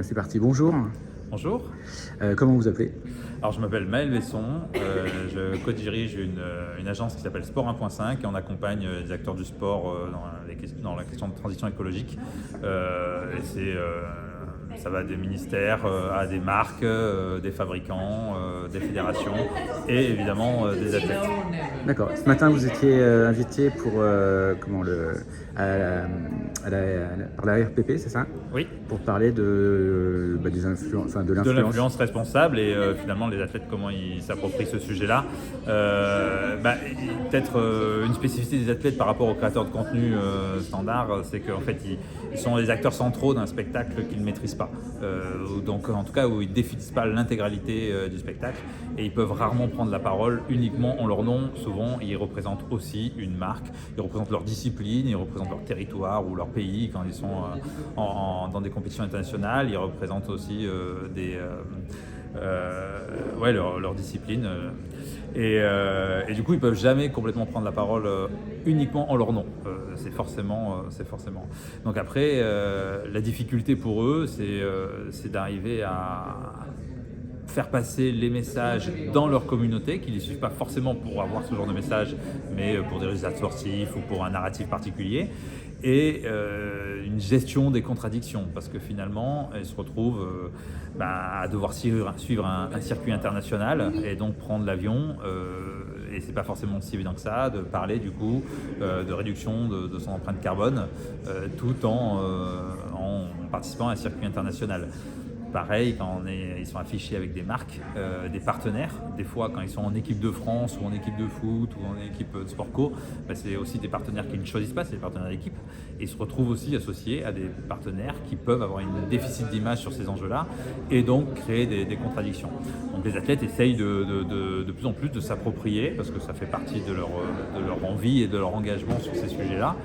C'est parti. Bonjour. Bonjour, Comment vous appelez? alors je m'appelle Maël Besson, je co-dirige une agence qui s'appelle Sport 1.5 et on accompagne les acteurs du sport dans la question de transition écologique. Ça va des ministères à des marques, des fabricants, des fédérations et évidemment des athlètes. D'accord. Ce matin, vous étiez invité pour par la RPP, c'est ça? Oui, Pour parler des influences, enfin de de l'influence. l'influence responsable et finalement les athlètes, comment ils s'approprient ce sujet-là. Peut-être une spécificité des athlètes par rapport aux créateurs de contenu standard, c'est qu'en fait ils sont les acteurs centraux d'un spectacle qu'ils ne maîtrisent pas. Donc en tout cas où ils ne définissent pas l'intégralité du spectacle et ils peuvent rarement prendre la parole uniquement en leur nom. Souvent ils représentent aussi une marque, ils représentent leur discipline, ils représentent leur territoire ou leur pays quand ils sont dans des compétitions internationales, ils représentent aussi leur discipline. Et du coup, ils peuvent jamais complètement prendre la parole uniquement en leur nom. C'est forcément. Donc après, la difficulté pour eux, c'est d'arriver à faire passer les messages dans leur communauté, qui ne les suivent pas forcément pour avoir ce genre de message, mais pour des résultats sportifs ou pour un narratif particulier. Et une gestion des contradictions, parce que finalement, elles se retrouvent à devoir suivre un circuit international et donc prendre l'avion. Et c'est pas forcément si évident que ça, de parler du coup de réduction de son empreinte carbone, tout en participant à un circuit international. Pareil, quand ils sont affichés avec des marques, des partenaires, des fois quand ils sont en équipe de France ou en équipe de foot ou en équipe de sport co, c'est aussi des partenaires qu'ils ne choisissent pas, c'est des partenaires d'équipe. Et ils se retrouvent aussi associés à des partenaires qui peuvent avoir un déficit d'image sur ces enjeux-là et donc créer des contradictions. Donc les athlètes essayent de plus en plus de s'approprier, parce que ça fait partie de leur envie et de leur engagement sur ces sujets-là.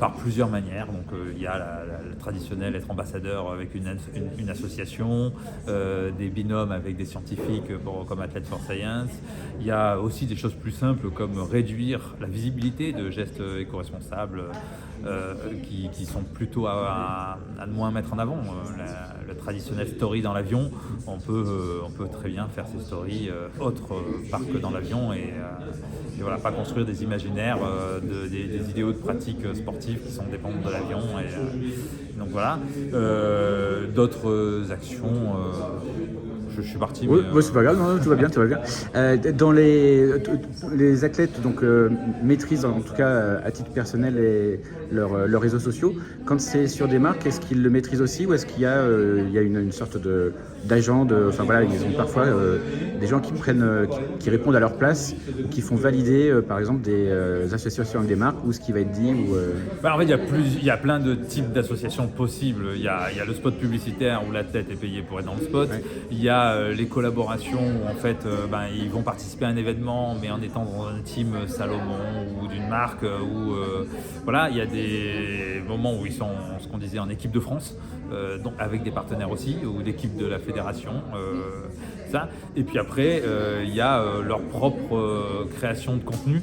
Par plusieurs manières. Donc il y a le traditionnel, être ambassadeur avec une association, des binômes avec des scientifiques comme Athletes for Science. Il y a aussi des choses plus simples comme réduire la visibilité de gestes éco-responsables qui sont plutôt à moins mettre en avant. Le traditionnel story dans l'avion, on peut très bien faire ces stories autre part que dans l'avion et voilà, pas construire des imaginaires, des idéaux de pratiques sportives qui sont dépendantes de l'avion. Donc voilà, d'autres actions. Je suis parti. Oui, c'est pas grave, non, tout va bien, tout va bien. Dans les athlètes maîtrisent en tout cas à titre personnel leurs réseaux sociaux. Quand c'est sur des marques, est-ce qu'ils le maîtrisent aussi ou est-ce qu'il y a une sorte d'agent enfin voilà, ils ont parfois des gens qui répondent à leur place ou qui font valider par exemple des associations avec des marques ou ce qui va être dit En fait, il y a plein de types d'associations possibles. Il y a le spot publicitaire où l'athlète est payé pour être dans le spot. Ouais. Il y a les collaborations où en fait ils vont participer à un événement mais en étant dans un team Salomon ou d'une marque voilà, il y a des moments où ils sont, ce qu'on disait, en équipe de France, donc avec des partenaires aussi ou d'équipe de la fédération. Ça. Et puis après, il y a leur propre création de contenu.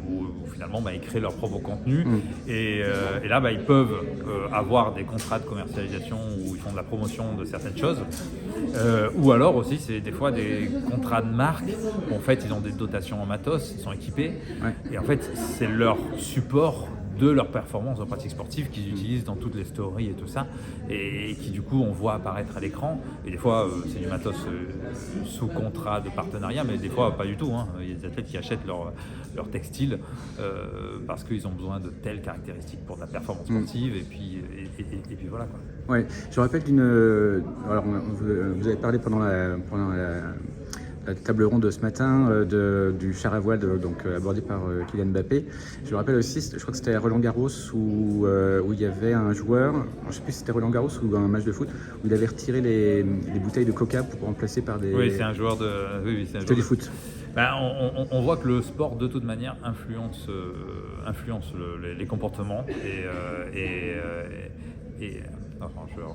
Où finalement ils créent leur propre contenu et là ils peuvent avoir des contrats de commercialisation où ils font de la promotion de certaines choses ou alors aussi c'est des fois des contrats de marque où en fait ils ont des dotations en matos, ils sont équipés et en fait c'est leur support de leur performance en pratique sportive qu'ils utilisent dans toutes les stories et tout ça et qui du coup on voit apparaître à l'écran et des fois c'est du matos sous contrat de partenariat mais des fois pas du tout. Il y a des athlètes qui achètent leur textile parce qu'ils ont besoin de telles caractéristiques pour de la performance sportive et puis voilà quoi. Ouais, je me rappelle alors vous avez parlé pendant la table ronde de ce matin du char à voile abordé par Kylian Mbappé. Je me rappelle aussi, je crois que c'était à Roland Garros où il y avait un joueur, je ne sais plus si c'était Roland Garros ou un match de foot, où il avait retiré les bouteilles de coca pour remplacer par des... Oui, c'est un joueur de... Oui, c'est un joueur du foot. On voit que le sport de toute manière influence les comportements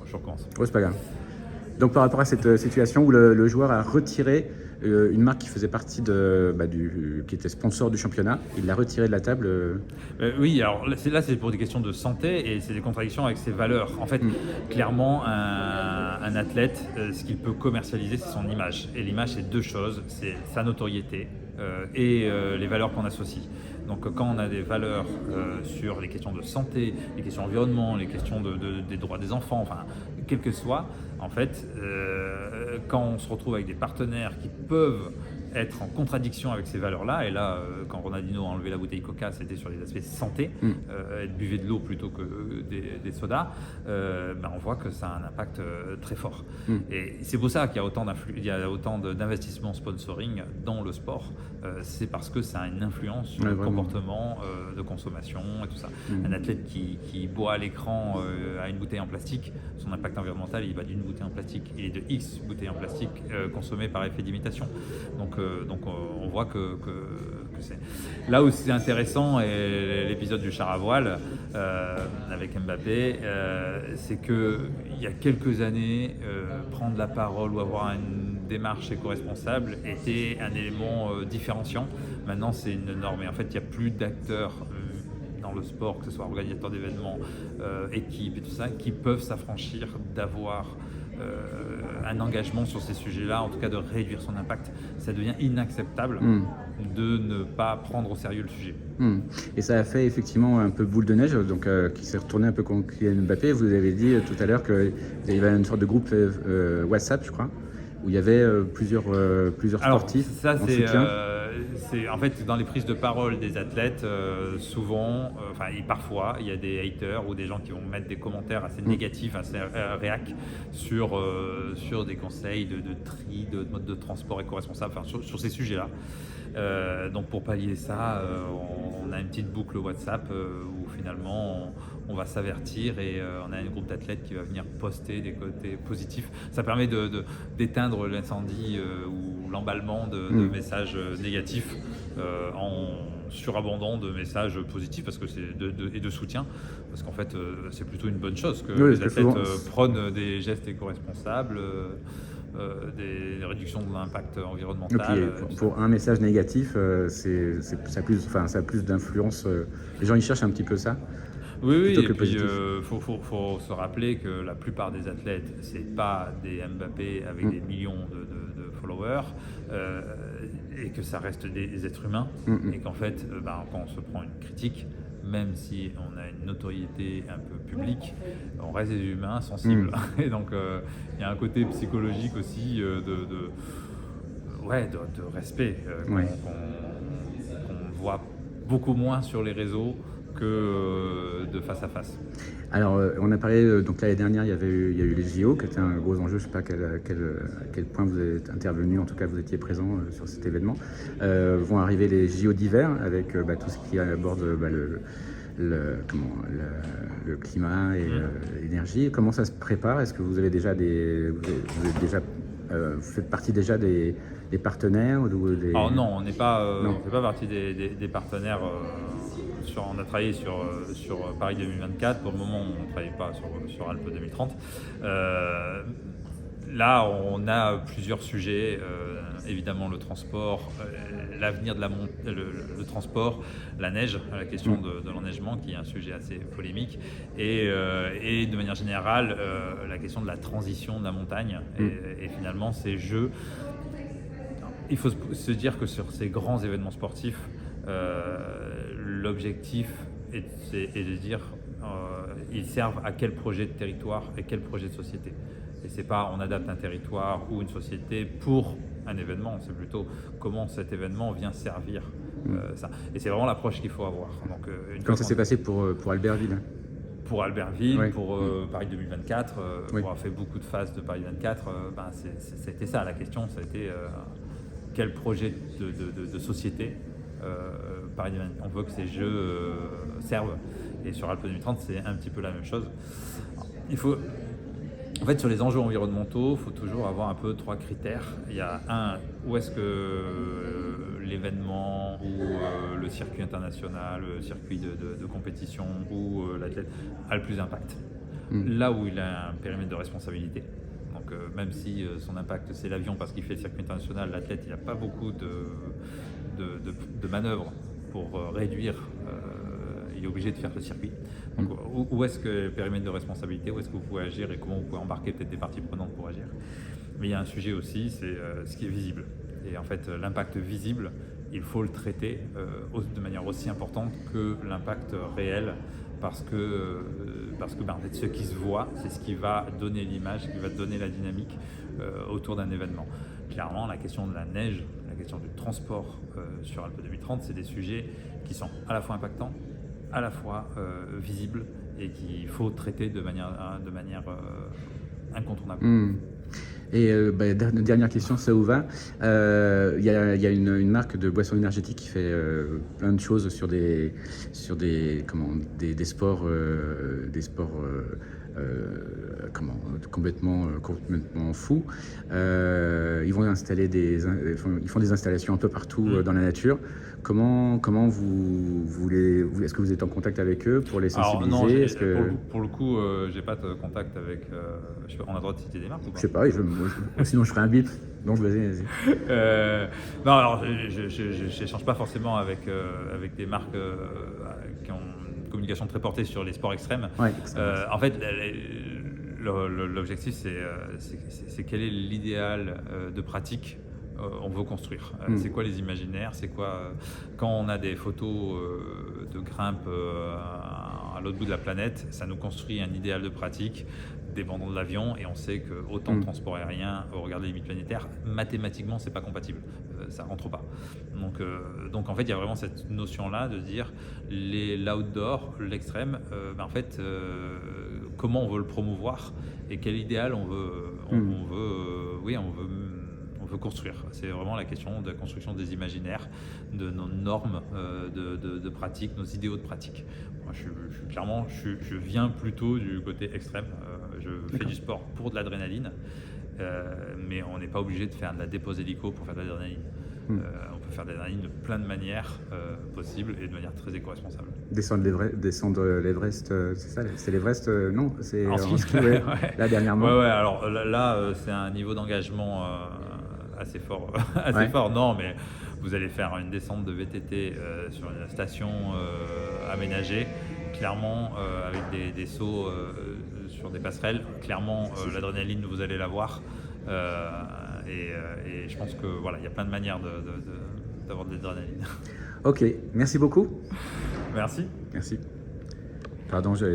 je recommence. Ouais, c'est pas grave. Donc par rapport à cette situation où le joueur a retiré une marque qui faisait partie qui était sponsor du championnat. Il l'a retiré de la table. Oui, alors là, c'est pour des questions de santé et c'est des contradictions avec ses valeurs. En fait, clairement, un athlète, ce qu'il peut commercialiser, c'est son image. Et l'image, c'est deux choses, c'est sa notoriété et les valeurs qu'on associe. Donc quand on a des valeurs sur les questions de santé, les questions environnement, les questions des droits des enfants, enfin, quel que soit, en fait, quand on se retrouve avec des partenaires qui peuvent être en contradiction avec ces valeurs-là, et là, quand Ronaldinho a enlevé la bouteille Coca, c'était sur les aspects santé, elle buvait de l'eau plutôt que des sodas, on voit que ça a un impact très fort. Et c'est pour ça qu'il y a autant d'investissements sponsoring dans le sport, c'est parce que ça a une influence sur le comportement de consommation et tout ça. Un athlète qui boit à l'écran à une bouteille en plastique, son impact environnemental, il va d'une bouteille en plastique, il est de X bouteilles en plastique consommées par effet d'imitation. Donc on voit que c'est là où c'est intéressant, et l'épisode du char à voile avec Mbappé, c'est que il y a quelques années, prendre la parole ou avoir une démarche éco-responsable était un élément différenciant. Maintenant, c'est une norme. Et en fait, il n'y a plus d'acteurs dans le sport, que ce soit organisateurs d'événements, équipes et tout ça, qui peuvent s'affranchir d'avoir un engagement sur ces sujets-là, en tout cas de réduire son impact. Ça devient inacceptable de ne pas prendre au sérieux le sujet. Et ça a fait effectivement un peu boule de neige, donc qui s'est retourné un peu contre Kylian Mbappé. Vous avez dit tout à l'heure qu'il y avait une sorte de groupe WhatsApp, je crois, où il y avait plusieurs sportifs ça, en soutien. C'est en fait dans les prises de parole des athlètes, souvent, parfois, il y a des haters ou des gens qui vont mettre des commentaires assez négatifs, assez réac sur des conseils de tri, de mode de transport éco-responsable, sur ces sujets-là. Donc pour pallier ça, on a une petite boucle WhatsApp où finalement on va s'avertir et on a un groupe d'athlètes qui va venir poster des côtés positifs. Ça permet d'éteindre l'incendie ou l'emballement de messages négatifs en surabondant de messages positifs parce que et de soutien, parce qu'en fait c'est plutôt une bonne chose que les athlètes prônent des gestes éco-responsables. Des réductions de l'impact environnemental. Et puis, pour un message négatif, ça a plus d'influence. Les gens ils cherchent un petit peu ça. Oui, et puis faut se rappeler que la plupart des athlètes, c'est pas des Mbappé avec des millions de followers, et que ça reste des êtres humains, et qu'en fait, quand on se prend une critique, même si on a une notoriété un peu publique, on reste des humains sensibles. Et donc, il y a un côté psychologique aussi de respect qu'on voit beaucoup moins sur les réseaux que de face à face. Alors, on a parlé, donc l'année dernière, il y a eu les JO, qui était un gros enjeu. Je ne sais pas à quel point vous êtes intervenu, en tout cas vous étiez présent sur cet événement. Vont arriver les JO d'hiver, avec tout ce qui aborde le climat et l'énergie. Comment ça se prépare? Est-ce que vous avez déjà vous faites partie déjà des partenaires Alors non, on n'est pas, on fait pas partie des partenaires. On a travaillé sur Paris 2024. Pour le moment, on ne travaille pas sur Alpes 2030. Là, on a plusieurs sujets. Évidemment, le transport, l'avenir de le transport, la neige, la question de l'enneigement, qui est un sujet assez polémique, et de manière générale, la question de la transition de la montagne. Et finalement, ces jeux, il faut se dire que sur ces grands événements sportifs, l'objectif est de dire ils servent à quel projet de territoire et quel projet de société. Et c'est pas on adapte un territoire ou une société pour un événement, c'est plutôt comment cet événement vient servir ça. Et c'est vraiment l'approche qu'il faut avoir. Donc, comment ça s'est passé pour Albertville? Pour Albertville, pour Paris 2024, pour avoir fait beaucoup de phases de Paris 24, c'était ça la question, ça a été quel projet de société Paris 2024. On veut que ces jeux servent. Et sur Alpes 2030, c'est un petit peu la même chose. En fait, sur les enjeux environnementaux, il faut toujours avoir un peu trois critères. Il y a un, où est-ce que l'événement ou le circuit international, le circuit de compétition ou l'athlète a le plus d'impact. Là où il a un périmètre de responsabilité. Donc même si son impact c'est l'avion parce qu'il fait le circuit international, l'athlète il n'a pas beaucoup de manœuvres pour réduire, il est obligé de faire ce circuit. Donc où est-ce que le périmètre de responsabilité, où est-ce que vous pouvez agir et comment vous pouvez embarquer peut-être des parties prenantes pour agir. Mais il y a un sujet aussi, c'est ce qui est visible. Et en fait l'impact visible, il faut le traiter de manière aussi importante que l'impact réel, parce que en fait, ce qui se voit, c'est ce qui va donner l'image, ce qui va donner la dynamique autour d'un événement. Clairement, la question de la neige, la question du transport sur Alpes 2030, c'est des sujets qui sont à la fois impactants, à la fois visibles, et qu'il faut traiter de manière incontournable. Et dernière question, ça vous va? Il y a une marque de boissons énergétiques qui fait plein de choses sur des sports, complètement fous. Ils vont installer ils font des installations un peu partout dans la nature. Comment est-ce que vous êtes en contact avec eux pour les sensibiliser? Alors, non, pour le coup, j'ai pas de contact avec. On a le droit de citer des marques ou pas? Je sais pas, sinon je ferai un bip. Donc vas-y. Non, alors je n'échange pas forcément avec des marques qui ont une communication très portée sur les sports extrêmes. Ouais, en fait, l'objectif, c'est quel est l'idéal de pratique on veut construire. C'est quoi les imaginaires? C'est quoi quand on a des photos de grimpe à l'autre bout de la planète, ça nous construit un idéal de pratique dépendant de l'avion, et on sait que autant de transport aérien au regard des limites planétaires, mathématiquement c'est pas compatible, ça rentre pas. Donc en fait il y a vraiment cette notion là de dire l'outdoor, l'extrême, en fait comment on veut le promouvoir et quel idéal on veut construire. C'est vraiment la question de la construction des imaginaires, de nos normes de pratique, nos idéaux de pratique. Moi, je viens plutôt du côté extrême. Je fais du sport pour de l'adrénaline, mais on n'est pas obligé de faire de la dépose hélico pour faire de l'adrénaline. On peut faire de l'adrénaline de plein de manières possibles et de manière très éco-responsable. Descendre l'Everest, c'est ça? C'est l'Everest? Non, c'est en ski, ouais. Là dernièrement. Ouais, alors là c'est un niveau d'engagement assez fort. Fort, non, mais vous allez faire une descente de VTT sur une station aménagée, clairement avec des sauts sur des passerelles. Clairement, l'adrénaline, vous allez l'avoir. Et je pense que voilà, il y a plein de manières d'avoir de l'adrénaline. Ok, merci beaucoup. Merci. Pardon,